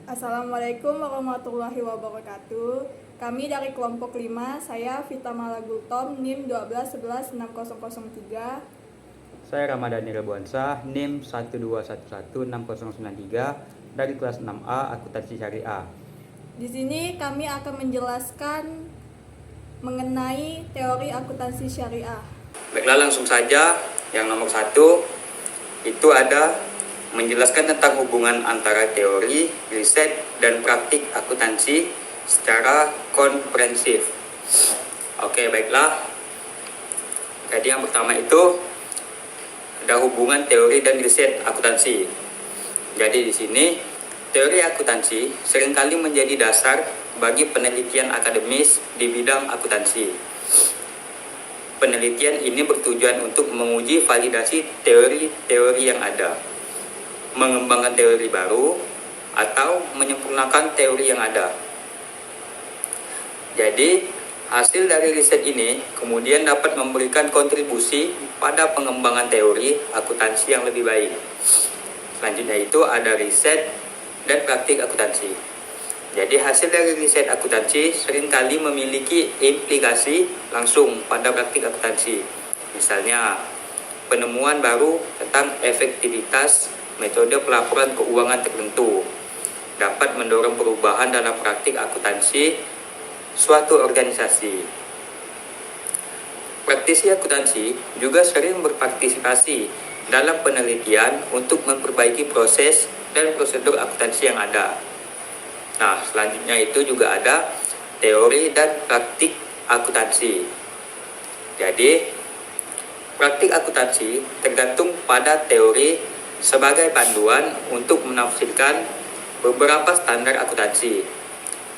Assalamualaikum warahmatullahi wabarakatuh. Kami dari kelompok 5, saya Vita Malagultom, NIM 12116003. Saya Ramadhani Rebuansa, NIM 12116093 dari kelas 6A Akuntansi Syariah. Di sini kami akan menjelaskan mengenai teori akuntansi syariah. Baiklah, langsung saja. Yang nomor 1 itu ada menjelaskan tentang hubungan antara teori, riset, dan praktik akuntansi secara komprehensif. Oke, baiklah. Jadi yang pertama itu ada hubungan teori dan riset akuntansi. Jadi di sini teori akuntansi seringkali menjadi dasar bagi penelitian akademis di bidang akuntansi. Penelitian ini bertujuan untuk menguji validasi teori-teori yang ada, mengembangkan teori baru, atau menyempurnakan teori yang ada. Jadi, hasil dari riset ini kemudian dapat memberikan kontribusi pada pengembangan teori akuntansi yang lebih baik. Selanjutnya itu ada riset dan praktik akuntansi. Jadi hasil dari riset akuntansi seringkali memiliki implikasi langsung pada praktik akuntansi. Misalnya, penemuan baru tentang efektivitas metode pelaporan keuangan tertentu dapat mendorong perubahan dalam praktik akuntansi suatu organisasi. Praktisi akuntansi juga sering berpartisipasi dalam penelitian untuk memperbaiki proses dan prosedur akuntansi yang ada. Nah, selanjutnya itu juga ada teori dan praktik akuntansi. Jadi, praktik akuntansi tergantung pada teori sebagai panduan untuk menafsirkan beberapa standar akuntansi.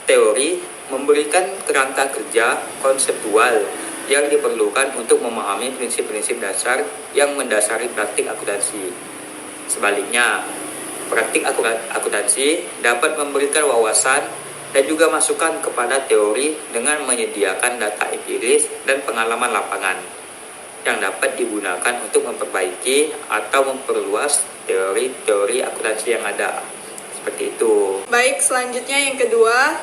Teori memberikan kerangka kerja konseptual yang diperlukan untuk memahami prinsip-prinsip dasar yang mendasari praktik akuntansi. Sebaliknya, praktik akuntansi dapat memberikan wawasan dan juga masukan kepada teori dengan menyediakan data empiris dan pengalaman lapangan yang dapat digunakan untuk memperbaiki atau memperluas teori-teori akuntansi yang ada. Seperti itu. Baik, selanjutnya yang kedua,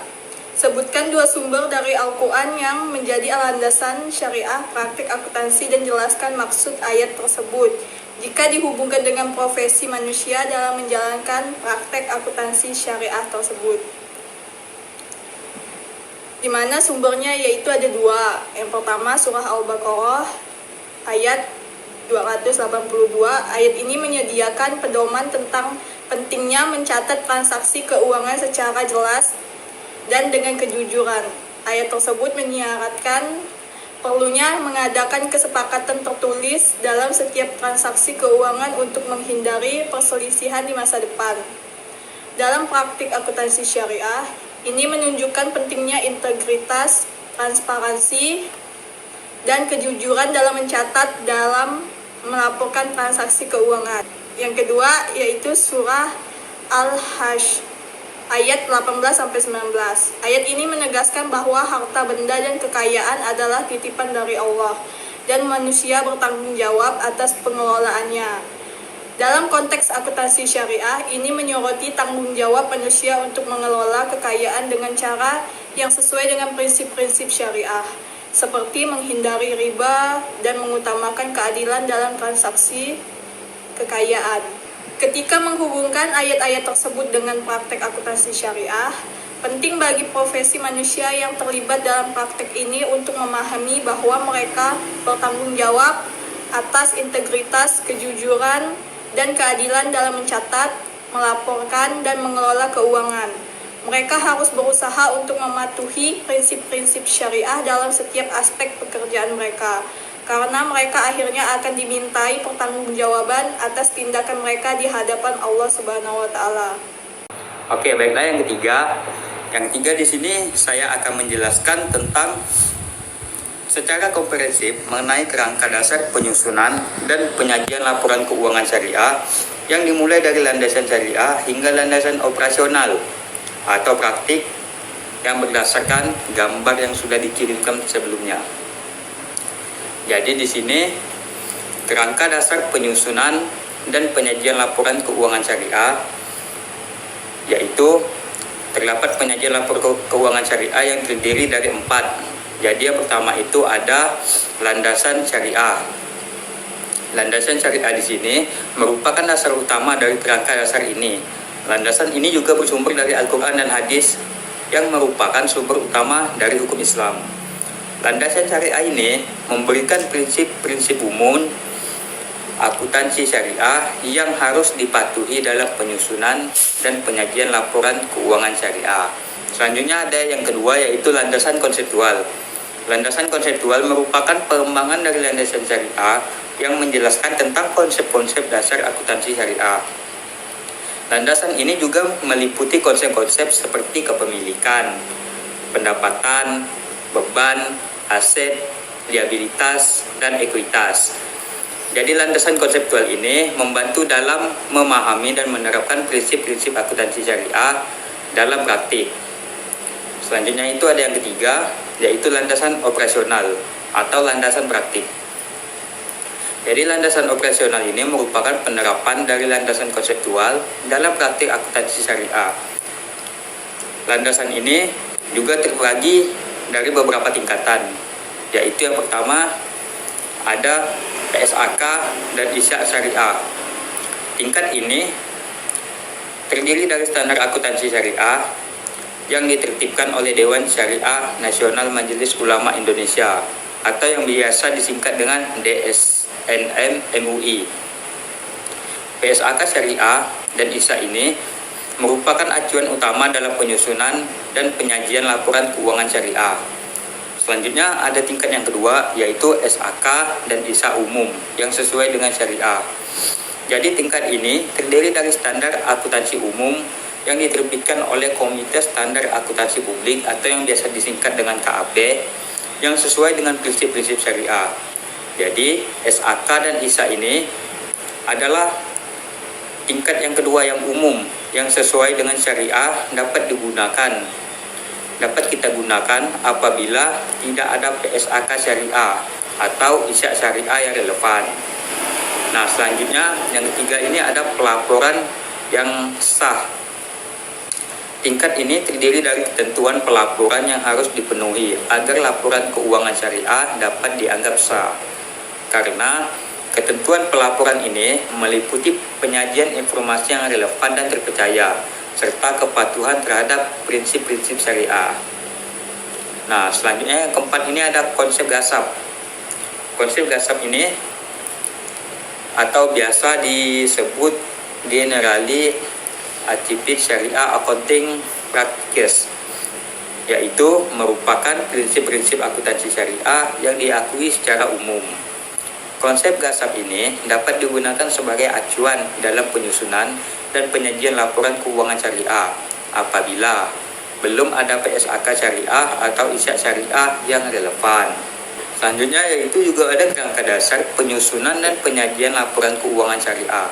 sebutkan 2 sumber dari Al-Quran yang menjadi landasan syariah praktik akuntansi dan jelaskan maksud ayat tersebut jika dihubungkan dengan profesi manusia dalam menjalankan praktek akuntansi syariah tersebut. Di mana sumbernya yaitu ada 2. Yang pertama surah Al-Baqarah ayat 282. Ayat ini menyediakan pedoman tentang pentingnya mencatat transaksi keuangan secara jelas dan dengan kejujuran. Ayat tersebut menyiratkan perlunya mengadakan kesepakatan tertulis dalam setiap transaksi keuangan untuk menghindari perselisihan di masa depan. Dalam praktik akuntansi syariah, ini menunjukkan pentingnya integritas, transparansi, dan kejujuran dalam mencatat dalam melaporkan transaksi keuangan. Yang kedua yaitu surah Al-Hajj ayat 18-19. Ayat ini menegaskan bahwa harta benda dan kekayaan adalah titipan dari Allah dan manusia bertanggung jawab atas pengelolaannya. Dalam konteks akuntansi syariah, ini menyoroti tanggung jawab manusia untuk mengelola kekayaan dengan cara yang sesuai dengan prinsip-prinsip syariah, seperti menghindari riba dan mengutamakan keadilan dalam transaksi kekayaan. Ketika menghubungkan ayat-ayat tersebut dengan praktek akuntansi syariah, penting bagi profesi manusia yang terlibat dalam praktek ini untuk memahami bahwa mereka bertanggung jawab atas integritas, kejujuran, dan keadilan dalam mencatat, melaporkan, dan mengelola keuangan. Mereka harus berusaha untuk mematuhi prinsip-prinsip syariah dalam setiap aspek pekerjaan mereka, karena mereka akhirnya akan dimintai pertanggungjawaban atas tindakan mereka di hadapan Allah Subhanahu wa taala. Oke, baiklah yang ketiga. Yang ketiga di sini saya akan menjelaskan tentang secara komprehensif mengenai kerangka dasar penyusunan dan penyajian laporan keuangan syariah yang dimulai dari landasan syariah hingga landasan operasional atau praktik yang berdasarkan gambar yang sudah dikirimkan sebelumnya. Jadi di sini kerangka dasar penyusunan dan penyajian laporan keuangan syariah yaitu terdapat penyajian lapor keuangan syariah yang terdiri dari 4. Jadi yang pertama itu ada landasan syariah. Landasan syariah di sini merupakan dasar utama dari kerangka dasar ini. Landasan ini juga bersumber dari Al-Quran dan hadis yang merupakan sumber utama dari hukum Islam. Landasan syariah ini memberikan prinsip-prinsip umum akuntansi syariah yang harus dipatuhi dalam penyusunan dan penyajian laporan keuangan syariah. Selanjutnya ada yang kedua, yaitu landasan konseptual. Landasan konseptual merupakan pengembangan dari landasan syariah yang menjelaskan tentang konsep-konsep dasar akuntansi syariah. Landasan ini juga meliputi konsep-konsep seperti kepemilikan, pendapatan, beban, aset, liabilitas, dan ekuitas. Jadi landasan konseptual ini membantu dalam memahami dan menerapkan prinsip-prinsip akuntansi syariah dalam praktik. Selanjutnya itu ada yang ketiga, yaitu landasan operasional atau landasan praktik. Jadi landasan operasional ini merupakan penerapan dari landasan konseptual dalam praktik akuntansi syariah. Landasan ini juga terbagi dari beberapa tingkatan, yaitu yang pertama ada PSAK dan Isyak Syariah. Tingkat ini terdiri dari standar akuntansi syariah yang ditertibkan oleh Dewan Syariah Nasional Majelis Ulama Indonesia atau yang biasa disingkat dengan DSNM MUI. PSAK Syariah dan Isyak ini merupakan acuan utama dalam penyusunan dan penyajian laporan keuangan syariah. Selanjutnya ada tingkat yang kedua, yaitu SAK dan ISA umum yang sesuai dengan syariah. Jadi tingkat ini terdiri dari standar akuntansi umum yang diterbitkan oleh Komite Standar Akuntansi Publik atau yang biasa disingkat dengan KAP yang sesuai dengan prinsip-prinsip syariah. Jadi SAK dan ISA ini adalah tingkat yang kedua yang umum yang sesuai dengan syariah dapat kita gunakan apabila tidak ada PSAK syariah atau Isyak syariah yang relevan. Nah, selanjutnya yang ketiga ini ada pelaporan yang sah. Tingkat ini terdiri dari ketentuan pelaporan yang harus dipenuhi agar laporan keuangan syariah dapat dianggap sah. Karena ketentuan pelaporan ini meliputi penyajian informasi yang relevan dan terpercaya serta kepatuhan terhadap prinsip-prinsip syariah. Nah, selanjutnya yang keempat ini ada konsep gasap. Konsep gasap ini atau biasa disebut Generally Accepted Sharia Accounting Practices, yaitu merupakan prinsip-prinsip akuntansi syariah yang diakui secara umum. Konsep gasap ini dapat digunakan sebagai acuan dalam penyusunan dan penyajian laporan keuangan syariah apabila belum ada PSAK syariah atau Isyak syariah yang relevan. Selanjutnya yaitu juga ada kerangka dasar penyusunan dan penyajian laporan keuangan syariah.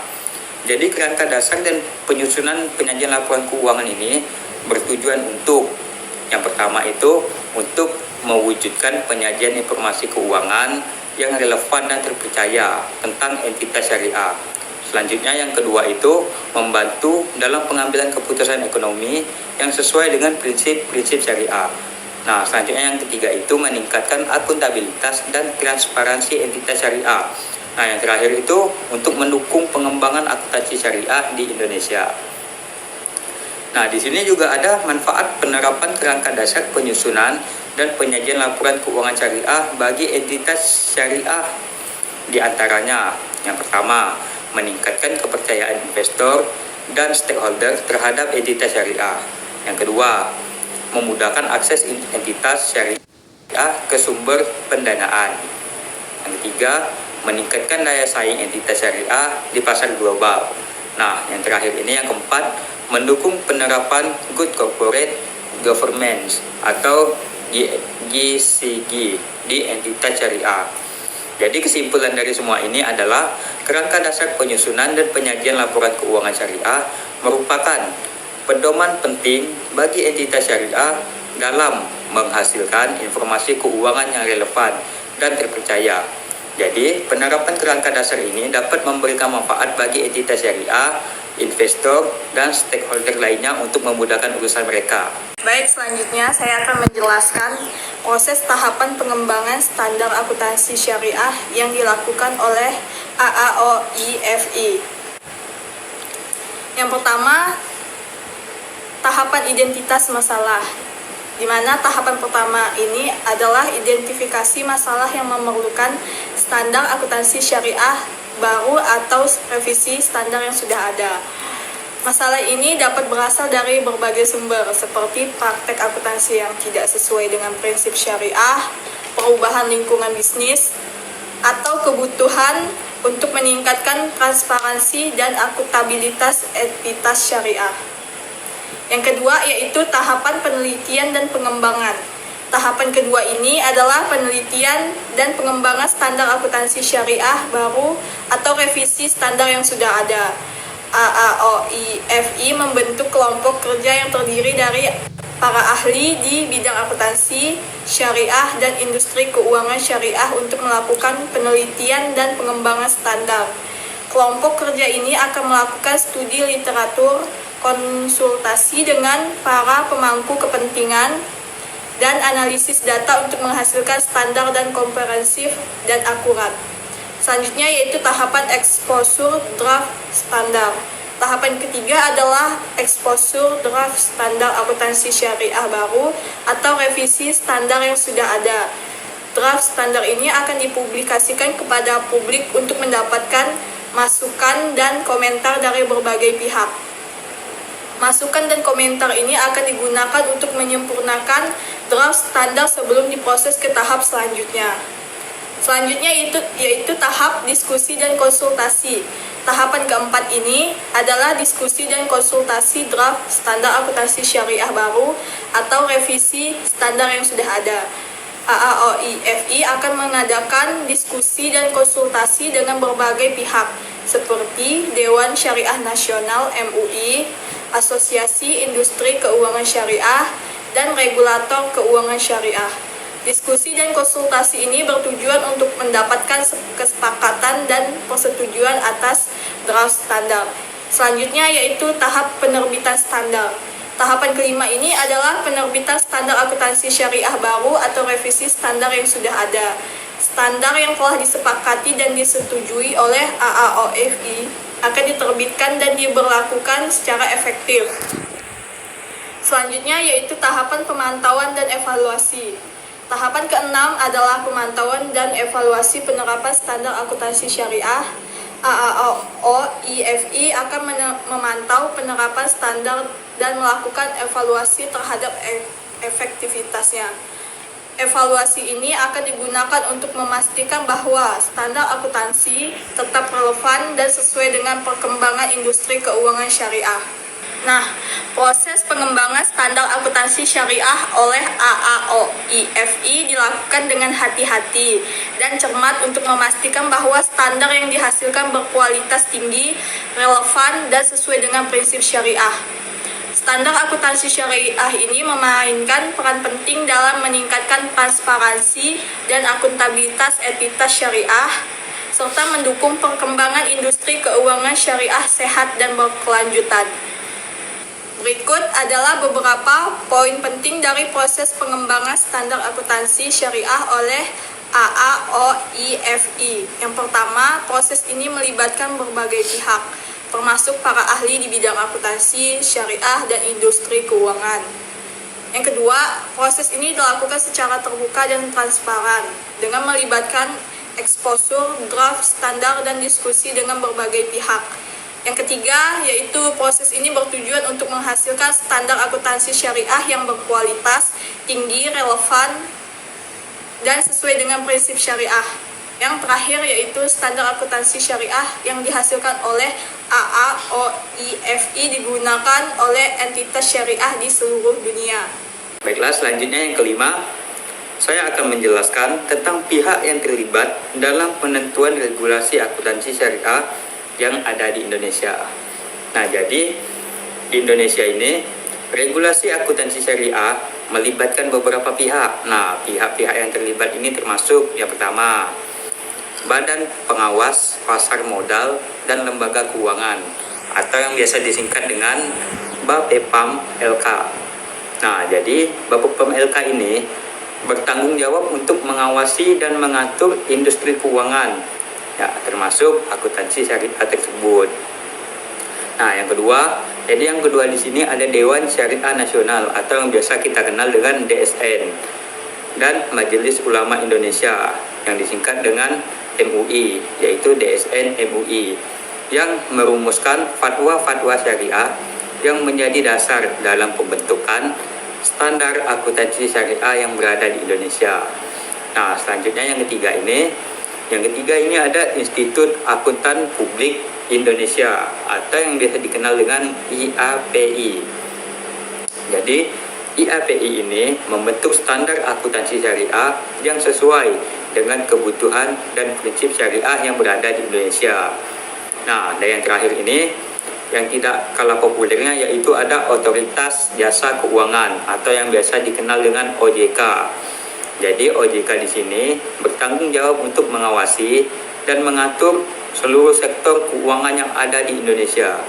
Jadi kerangka dasar dan penyusunan penyajian laporan keuangan ini bertujuan untuk yang pertama itu untuk mewujudkan penyajian informasi keuangan yang relevan dan terpercaya tentang entitas syariah. Selanjutnya yang kedua itu membantu dalam pengambilan keputusan ekonomi yang sesuai dengan prinsip-prinsip syariah. Nah, selanjutnya yang ketiga itu meningkatkan akuntabilitas dan transparansi entitas syariah. Nah, yang terakhir itu untuk mendukung pengembangan akuntansi syariah di Indonesia. Nah, di sini juga ada manfaat penerapan kerangka dasar penyusunan dan penyajian laporan keuangan syariah bagi entitas syariah. Di antaranya, yang pertama, meningkatkan kepercayaan investor dan stakeholder terhadap entitas syariah. Yang kedua, memudahkan akses entitas syariah ke sumber pendanaan. Yang ketiga, meningkatkan daya saing entitas syariah di pasar global. Nah, yang terakhir ini yang keempat, mendukung penerapan Good Corporate Governance atau GCG di entitas syariah. Jadi kesimpulan dari semua ini adalah kerangka dasar penyusunan dan penyajian laporan keuangan syariah merupakan pedoman penting bagi entitas syariah dalam menghasilkan informasi keuangan yang relevan dan terpercaya. Jadi, penerapan kerangka dasar ini dapat memberikan manfaat bagi entitas syariah, investor, dan stakeholder lainnya untuk memudahkan urusan mereka. Baik, selanjutnya saya akan menjelaskan proses tahapan pengembangan standar akuntansi syariah yang dilakukan oleh AAOIFI. Yang pertama, tahapan identitas masalah, di mana tahapan pertama ini adalah identifikasi masalah yang memerlukan standar akuntansi syariah baru atau revisi standar yang sudah ada. Masalah ini dapat berasal dari berbagai sumber seperti praktek akuntansi yang tidak sesuai dengan prinsip syariah, perubahan lingkungan bisnis, atau kebutuhan untuk meningkatkan transparansi dan akuntabilitas entitas syariah. Yang kedua yaitu tahapan penelitian dan pengembangan. Tahapan kedua ini adalah penelitian dan pengembangan standar akuntansi syariah baru atau revisi standar yang sudah ada. AAOIFI membentuk kelompok kerja yang terdiri dari para ahli di bidang akuntansi syariah dan industri keuangan syariah untuk melakukan penelitian dan pengembangan standar. Kelompok kerja ini akan melakukan studi literatur, konsultasi dengan para pemangku kepentingan, dan analisis data untuk menghasilkan standar dan komprehensif dan akurat. Selanjutnya yaitu tahapan exposure draft standar. Tahapan ketiga adalah exposure draft standar akuntansi syariah baru atau revisi standar yang sudah ada. Draft standar ini akan dipublikasikan kepada publik untuk mendapatkan masukan dan komentar dari berbagai pihak. Masukan dan komentar ini akan digunakan untuk menyempurnakan draft standar sebelum diproses ke tahap selanjutnya. Selanjutnya yaitu tahap diskusi dan konsultasi. Tahapan keempat ini adalah diskusi dan konsultasi draft standar akuntansi syariah baru atau revisi standar yang sudah ada. AAOIFI akan mengadakan diskusi dan konsultasi dengan berbagai pihak seperti Dewan Syariah Nasional MUI, Asosiasi Industri Keuangan Syariah, dan regulator keuangan syariah. Diskusi dan konsultasi ini bertujuan untuk mendapatkan kesepakatan dan persetujuan atas draft standar. Selanjutnya yaitu tahap penerbitan standar. Tahapan kelima ini adalah penerbitan standar akuntansi syariah baru atau revisi standar yang sudah ada. Standar yang telah disepakati dan disetujui oleh AAOIFI akan diterbitkan dan diberlakukan secara efektif. Selanjutnya yaitu tahapan pemantauan dan evaluasi. Tahapan keenam adalah pemantauan dan evaluasi penerapan standar akuntansi syariah. AAOIFI akan memantau penerapan standar dan melakukan evaluasi terhadap efektivitasnya. Evaluasi ini akan digunakan untuk memastikan bahwa standar akuntansi tetap relevan dan sesuai dengan perkembangan industri keuangan syariah. Nah, proses pengembangan standar akuntansi syariah oleh AAOIFI dilakukan dengan hati-hati dan cermat untuk memastikan bahwa standar yang dihasilkan berkualitas tinggi, relevan, dan sesuai dengan prinsip syariah. Standar akuntansi syariah ini memainkan peran penting dalam meningkatkan transparansi dan akuntabilitas entitas syariah, serta mendukung perkembangan industri keuangan syariah sehat dan berkelanjutan. Berikut adalah beberapa poin penting dari proses pengembangan standar akuntansi syariah oleh AAOIFI. Yang pertama, proses ini melibatkan berbagai pihak, termasuk para ahli di bidang akuntansi, syariah, dan industri keuangan. Yang kedua, proses ini dilakukan secara terbuka dan transparan dengan melibatkan exposure, draft, standar, dan diskusi dengan berbagai pihak. Yang ketiga, yaitu proses ini bertujuan untuk menghasilkan standar akuntansi syariah yang berkualitas, tinggi, relevan, dan sesuai dengan prinsip syariah. Yang terakhir yaitu standar akuntansi syariah yang dihasilkan oleh AAOIFI digunakan oleh entitas syariah di seluruh dunia. Baiklah, selanjutnya yang kelima, saya akan menjelaskan tentang pihak yang terlibat dalam penentuan regulasi akuntansi syariah yang ada di Indonesia. Nah, jadi di Indonesia ini regulasi akuntansi syariah melibatkan beberapa pihak. Nah, pihak-pihak yang terlibat ini termasuk yang pertama Badan Pengawas Pasar Modal dan Lembaga Keuangan atau yang biasa disingkat dengan Bapepam LK. Nah, jadi Bapepam LK ini bertanggung jawab untuk mengawasi dan mengatur industri keuangan, ya, termasuk akuntansi syariah tersebut. Nah, yang kedua di sini ada Dewan Syariah Nasional atau yang biasa kita kenal dengan DSN dan Majelis Ulama Indonesia yang disingkat dengan MUI, yaitu DSN MUI, yang merumuskan fatwa-fatwa syariah yang menjadi dasar dalam pembentukan standar akuntansi syariah yang berada di Indonesia. Nah, selanjutnya yang ketiga ini ada Institut Akuntan Publik Indonesia atau yang biasa dikenal dengan IAPI. Jadi IAPI ini membentuk standar akuntansi syariah yang sesuai dengan kebutuhan dan prinsip syariah yang berada di Indonesia. Nah, dan yang terakhir ini yang tidak kalah populernya yaitu ada Otoritas Jasa Keuangan atau yang biasa dikenal dengan OJK. Jadi OJK di sini bertanggung jawab untuk mengawasi dan mengatur seluruh sektor keuangan yang ada di Indonesia.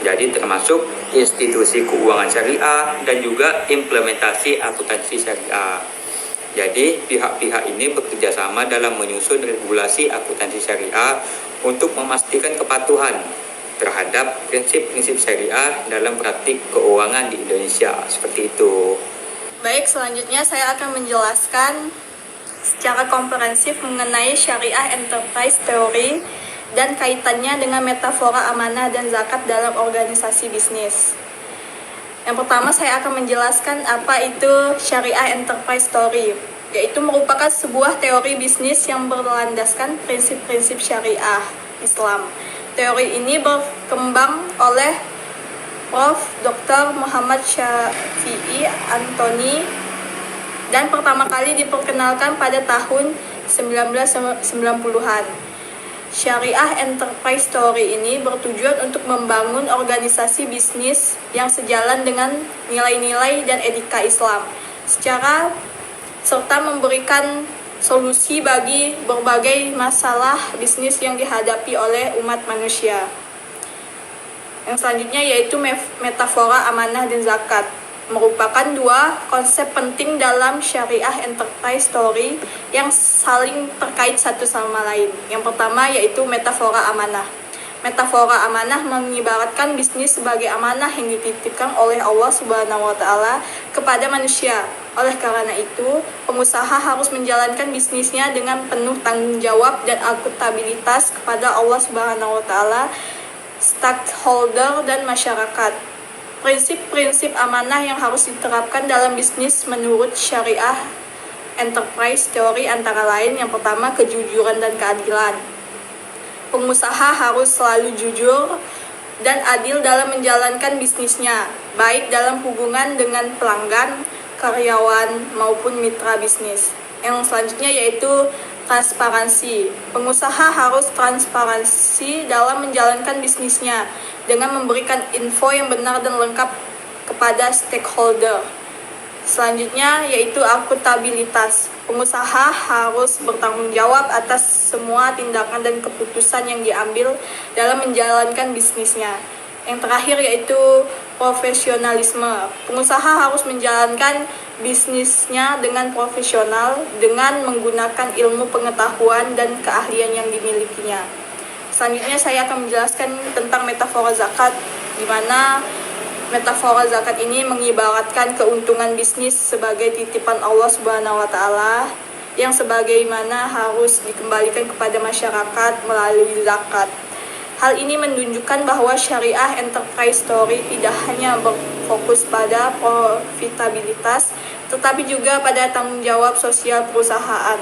Jadi termasuk institusi keuangan syariah dan juga implementasi akuntansi syariah. Jadi pihak-pihak ini bekerja sama dalam menyusun regulasi akuntansi syariah untuk memastikan kepatuhan terhadap prinsip-prinsip syariah dalam praktik keuangan di Indonesia. Seperti itu. Baik, selanjutnya saya akan menjelaskan secara komprehensif mengenai Syariah Enterprise Theory dan kaitannya dengan metafora amanah dan zakat dalam organisasi bisnis. Yang pertama, saya akan menjelaskan apa itu Syariah Enterprise Theory, yaitu merupakan sebuah teori bisnis yang berlandaskan prinsip-prinsip syariah Islam. Teori ini berkembang oleh Prof. Dr. Muhammad Syafi'i Antoni dan pertama kali diperkenalkan pada tahun 1990-an. Syariah Enterprise Theory ini bertujuan untuk membangun organisasi bisnis yang sejalan dengan nilai-nilai dan etika Islam, serta memberikan solusi bagi berbagai masalah bisnis yang dihadapi oleh umat manusia. Yang selanjutnya yaitu metafora amanah dan zakat, merupakan dua konsep penting dalam Syariah Enterprise Theory yang saling terkait satu sama lain. Yang pertama yaitu metafora amanah. Metafora amanah mengibaratkan bisnis sebagai amanah yang dititipkan oleh Allah Subhanahu wa taala kepada manusia. Oleh karena itu, pengusaha harus menjalankan bisnisnya dengan penuh tanggung jawab dan akuntabilitas kepada Allah Subhanahu wa taala, stakeholder dan masyarakat. Prinsip-prinsip amanah yang harus diterapkan dalam bisnis menurut Syariah Enterprise Theory antara lain yang pertama kejujuran dan keadilan. Pengusaha harus selalu jujur dan adil dalam menjalankan bisnisnya, baik dalam hubungan dengan pelanggan, karyawan, maupun mitra bisnis. Yang selanjutnya yaitu transparansi. Pengusaha harus transparansi dalam menjalankan bisnisnya dengan memberikan info yang benar dan lengkap kepada stakeholder. Selanjutnya yaitu akuntabilitas. Pengusaha harus bertanggung jawab atas semua tindakan dan keputusan yang diambil dalam menjalankan bisnisnya. Yang terakhir yaitu profesionalisme. Pengusaha harus menjalankan bisnisnya dengan profesional dengan menggunakan ilmu pengetahuan dan keahlian yang dimilikinya. Selanjutnya saya akan menjelaskan tentang metafora zakat, di mana metafora zakat ini mengibaratkan keuntungan bisnis sebagai titipan Allah Subhanahu wa taala yang sebagaimana harus dikembalikan kepada masyarakat melalui zakat. Hal ini menunjukkan bahwa Syariah Enterprise Theory tidak hanya berfokus pada profitabilitas, tetapi juga pada tanggung jawab sosial perusahaan.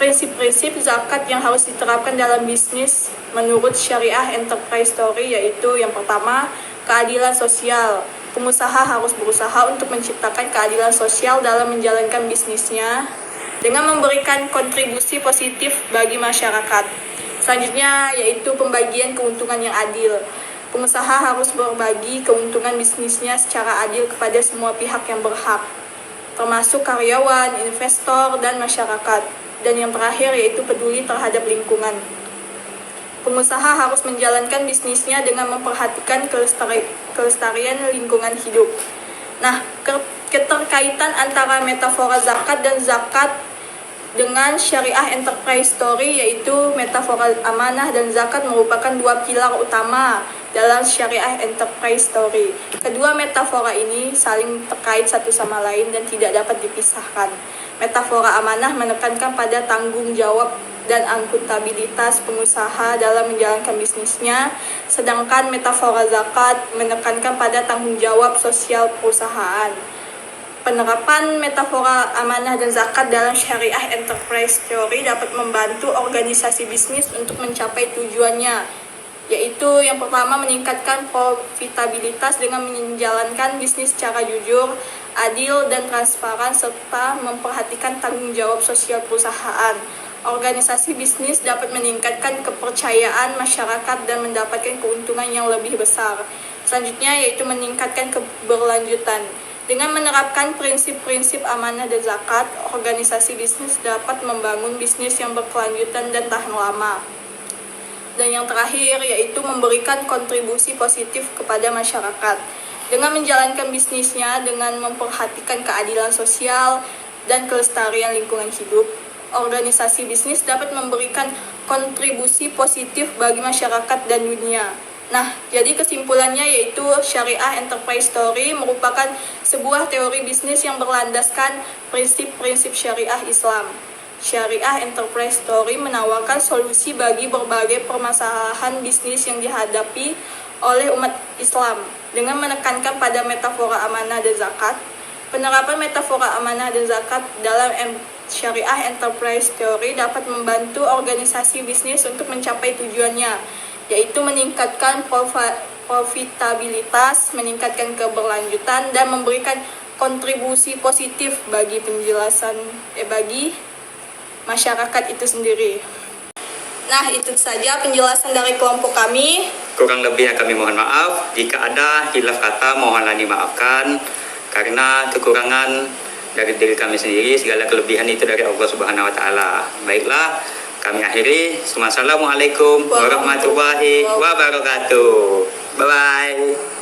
Prinsip-prinsip zakat yang harus diterapkan dalam bisnis menurut Syariah Enterprise Theory yaitu yang pertama, keadilan sosial. Pengusaha harus berusaha untuk menciptakan keadilan sosial dalam menjalankan bisnisnya dengan memberikan kontribusi positif bagi masyarakat. Selanjutnya yaitu pembagian keuntungan yang adil. Pengusaha harus berbagi keuntungan bisnisnya secara adil kepada semua pihak yang berhak, termasuk karyawan, investor, dan masyarakat. Dan yang terakhir yaitu peduli terhadap lingkungan. Pengusaha harus menjalankan bisnisnya dengan memperhatikan kelestarian lingkungan hidup. Nah, keterkaitan antara metafora zakat dan zakat dengan syariah enterprise story, yaitu metafora amanah dan zakat merupakan dua pilar utama dalam syariah enterprise story. Kedua metafora ini saling terkait satu sama lain dan tidak dapat dipisahkan. Metafora amanah menekankan pada tanggung jawab dan akuntabilitas pengusaha dalam menjalankan bisnisnya, sedangkan metafora zakat menekankan pada tanggung jawab sosial perusahaan. Penerapan metafora amanah dan zakat dalam syariah enterprise theory dapat membantu organisasi bisnis untuk mencapai tujuannya, yaitu yang pertama meningkatkan profitabilitas dengan menjalankan bisnis secara jujur, adil, dan transparan, serta memperhatikan tanggung jawab sosial perusahaan. Organisasi bisnis dapat meningkatkan kepercayaan masyarakat dan mendapatkan keuntungan yang lebih besar. Selanjutnya yaitu meningkatkan keberlanjutan. Dengan menerapkan prinsip-prinsip amanah dan zakat, organisasi bisnis dapat membangun bisnis yang berkelanjutan dan tahan lama. Dan yang terakhir yaitu memberikan kontribusi positif kepada masyarakat. Dengan menjalankan bisnisnya dengan memperhatikan keadilan sosial dan kelestarian lingkungan hidup, organisasi bisnis dapat memberikan kontribusi positif bagi masyarakat dan dunia. Nah, jadi kesimpulannya yaitu syariah enterprise story merupakan sebuah teori bisnis yang berlandaskan prinsip-prinsip syariah Islam. Syariah enterprise story menawarkan solusi bagi berbagai permasalahan bisnis yang dihadapi oleh umat Islam dengan menekankan pada metafora amanah dan zakat. Penerapan metafora amanah dan zakat dalam syariah enterprise theory dapat membantu organisasi bisnis untuk mencapai tujuannya, yaitu meningkatkan profitabilitas, meningkatkan keberlanjutan, dan memberikan kontribusi positif bagi bagi masyarakat itu sendiri. Nah, itu saja penjelasan dari kelompok kami. Kurang lebihnya kami mohon maaf. Jika ada hilaf kata, mohonlah dimaafkan. Karena kekurangan dari diri kami sendiri, segala kelebihan itu dari Allah Subhanahu wa taala. Baiklah, kami akhiri. Wassalamualaikum warahmatullahi wabarakatuh. Bye bye.